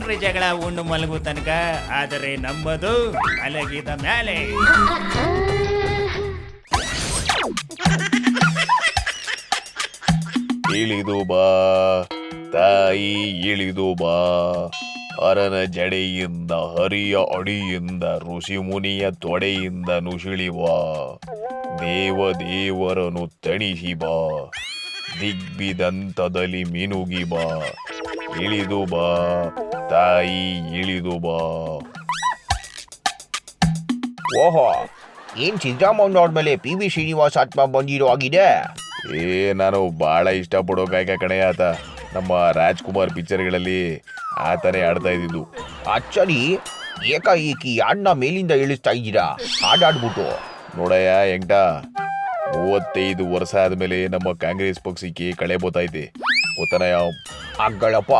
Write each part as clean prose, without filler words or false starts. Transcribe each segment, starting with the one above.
ಏನ್ರಿ ಜಗಳ ಉಂಡು ಮಲಗು ತನಕ, ಆದರೆ ನಂಬದು ಮಲಗಿದ ಮ್ಯಾಲೆ. ಇಳಿದು ಬಾ ತಾಯಿ ಇಳಿದು ಬಾ, ಅರನ ಜಡೆಯಿಂದ ಹರಿಯ ಅಡಿಯಿಂದ ಋಷಿ ಮುನಿಯ ತೊಡೆಯಿಂದ ನುಸುಳಿವ, ದೇವರನು ತಣಿಸಿ ಬಾ, ದಿಗ್ಬಿದಂತದಲ್ಲಿ ಮಿನುಗಿ ಬಾ, ಇಳಿದು ಬಾ ತಾಯಿ ಇಳಿದು ಬಾ. ಓಹೋ, ಏನ್ ಸಿದ್ದರಾಮಯ್ಯ ಮೇಲೆ PV ಶ್ರೀನಿವಾಸ್ ಆತ್ಮ ಬಂದಿರೋ ಆಗಿದೆ. ನಾನು ಬಹಳ ಇಷ್ಟಪಡೋ ಗಾಯಕ ಕಣೆ ಆತ. ನಮ್ಮ ರಾಜ್ಕುಮಾರ್ ಪಿಕ್ಚರ್ಗಳಲ್ಲಿ ಆತನೇ ಆಡ್ತಾ ಇದ್ದಿದ್ದು. ಅಚ್ಚರಿ, ಏಕಾಏಕಿ ಯಾರನ್ನ ಮೇಲಿಂದ ಇಳಿಸ್ತಾ ಇದ್ದೀರಾ ಹಾಡಾಡ್ಬಿಟ್ಟು? ನೋಡಯ್ಯ ಎಂಟ, 35 ವರ್ಷ ಆದ್ಮೇಲೆ ನಮ್ಮ ಕಾಂಗ್ರೆಸ್ ಪಕ್ಷಕ್ಕೆ ಕಳೆ ಬೋತೈತೆ ಗೊತ್ತನಯ್ಯ. ಅಗ್ಗಳಪ್ಪ,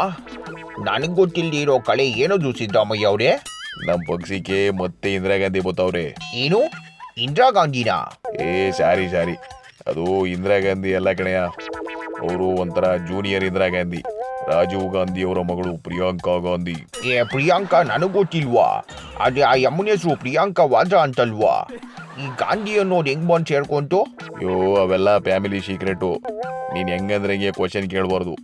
ನನಗ್ ಗೊತ್ತಿಲ್ಲದೆ ಇರೋ ಕಳೆ ಏನದು ಸಿದ್ದರಾಮಯ್ಯ ಅವರೇ? ನಮ್ಮ ಪಕ್ಷಕ್ಕೆ ಮತ್ತೆ ಇಂದಿರಾ ಗಾಂಧಿ ಬೋತವ್ರೆ. ಏನು, ಇಂದಿರಾ ಗಾಂಧಿನಾ? ಸಾರಿ ಅದು ಇಂದಿರಾ ಗಾಂಧಿ ಎಲ್ಲ ಕಣೆಯ. ಅವರು ಒಂಥರ ಜೂನಿಯರ್ ಇಂದಿರಾ ಗಾಂಧಿ, ರಾಜೀವ್ ಗಾಂಧಿ ಅವರ ಮಗಳು ಪ್ರಿಯಾಂಕಾ ಗಾಂಧಿ. ಪ್ರಿಯಾಂಕಾ ನನಗ್ ಗೊತ್ತಿಲ್ವಾ? ಅದೇ ಆ ಯಮ್ಮನ ಹೆಸರು ಪ್ರಿಯಾಂಕಾ ವಾದ್ರಾ ಅಂತಲ್ವಾ? ಈ ಗಾಂಧಿ ಅನ್ನೋದು ಹೆಂಗ್ ಬಂದು ಸೇರ್ಕೊಂತು? ಅಯ್ಯೋ, ಅವೆಲ್ಲ ಫ್ಯಾಮಿಲಿ ಸೀಕ್ರೆಟು. ನೀನ್ ಹೆಂಗಂದ್ರೆ ಹಿಂಗೆ ಕ್ವಶನ್ ಕೇಳಬಾರ್ದು.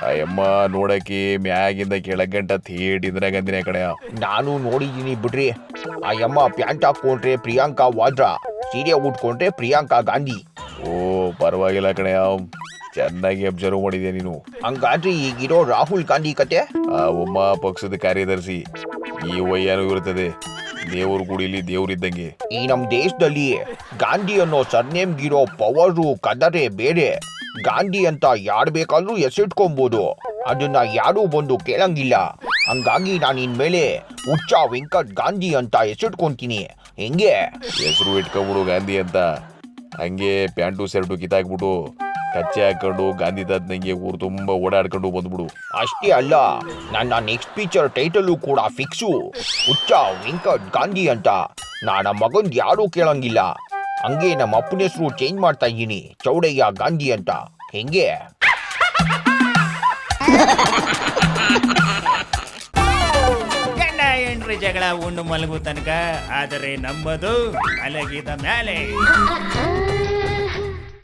ಆ ಅಮ್ಮ ನೋಡಕ್ಕೆ ಮ್ಯಾಗಿಂದ ಕೆಳಗಂಟ ಥೇಟ್ ಇಂದಿರಾ ಗಾಂಧಿನೇ ಕಣೆಯ. ನಾನು ನೋಡಿದ್ದೀನಿ ಬಿಡ್ರಿ. ಆ ಯಮ್ಮ ಪ್ಯಾಂಟ್ ಹಾಕೊಂಡ್ರೆ ಪ್ರಿಯಾಂಕಾ ವಾದ್ರಾ, ಸೀರೆ ಉಟ್ಕೊಂಡ್ರೆ ಪ್ರಿಯಾಂಕಾ ಗಾಂಧಿ. ಓ ಪರವಾಗಿಲ್ಲ ಕಣೆಯ, ಚೆನ್ನಾಗಿ ಅಬ್ಸರ್ವ್ ಮಾಡಿದ್ಯಾ ನೀನು. ಹಂಗಾದ್ರೆ ಈಗಿರೋ ರಾಹುಲ್ ಗಾಂಧಿ ಕತೆ? ಆ ಒಮ್ಮ ಪಕ್ಷದ ಕಾರ್ಯದರ್ಶಿ. ಈ ವಯ್ಯಾನು ಇರುತ್ತದೆ, ದೇವ್ರ ಗುಡಿಲಿ ದೇವ್ರಿದ್ದಂಗೆ. ಈ ನಮ್ ದೇಶದಲ್ಲಿ ಗಾಂಧಿ ಅನ್ನೋ ಸರ್ನೇಮ್ಗಿರೋ ಪವರು ಕದರೇ ಬೇರೆ. ಗಾಂಧಿ ಅಂತ ಯಾರು ಬೇಕಾದ್ರೂ ಹೆಸರಿಟ್ಕೊಬಹುದು, ಅದನ್ನ ಯಾರೂ ಬಂದು ಕೇಳಂಗಿಲ್ಲ. ಹಂಗಾಗಿ ನಾನು ಇನ್ಮೇಲೆ ಹುಚ್ಚ ವೆಂಕಟ್ ಗಾಂಧಿ ಅಂತ ಹೆಸರಿಟ್ಕೊಂತೀನಿ. ಹೆಂಗೆ? ಹೆಸರು ಇಟ್ಕೊಂಡ್ಬಿಡು ಗಾಂಧಿ ಅಂತ. ಹಂಗೆ ಪ್ಯಾಂಟು ಶರ್ಟು ಕಿತ್ತಾಕ್ಬಿಟ್ಟು ಕಚ್ಚೆ ಹಾಕೊಂಡು ಗಾಂಧಿ ತಾತನಂಗೆ ಊರು ತುಂಬ ಓಡಾಡ್ಕೊಂಡು ಬಂದ್ಬಿಡು. ಅಷ್ಟೇ ಅಲ್ಲ, ನನ್ನ ನೆಕ್ಸ್ಟ್ ಪಿಕ್ಚರ್ ಟೈಟಲು ಕೂಡ ಫಿಕ್ಸು, ಹುಚ್ಚ ವೆಂಕಟ್ ಗಾಂಧಿ ಅಂತ. ನನ್ನ ಮಗನ್ ಯಾರೂ ಕೇಳಂಗಿಲ್ಲ. ಹಂಗೆ ನಮ್ಮ ಅಪ್ಪನ ಹೆಸರು ಚೇಂಜ್ ಮಾಡ್ತಾ ಇದ್ದೀನಿ, ಚೌಡಯ್ಯ ಗಾಂಧಿ ಅಂತ. ಹೆಂಗೆ? ಗಂಡ ಹೆಂಡ್ರಿ ಜಗಳ ಉಂಡು ಮಲಗು ತನಕ, ಆದರೆ ನಂಬದು ಮಲಗಿದ ಮ್ಯಾಲೆ.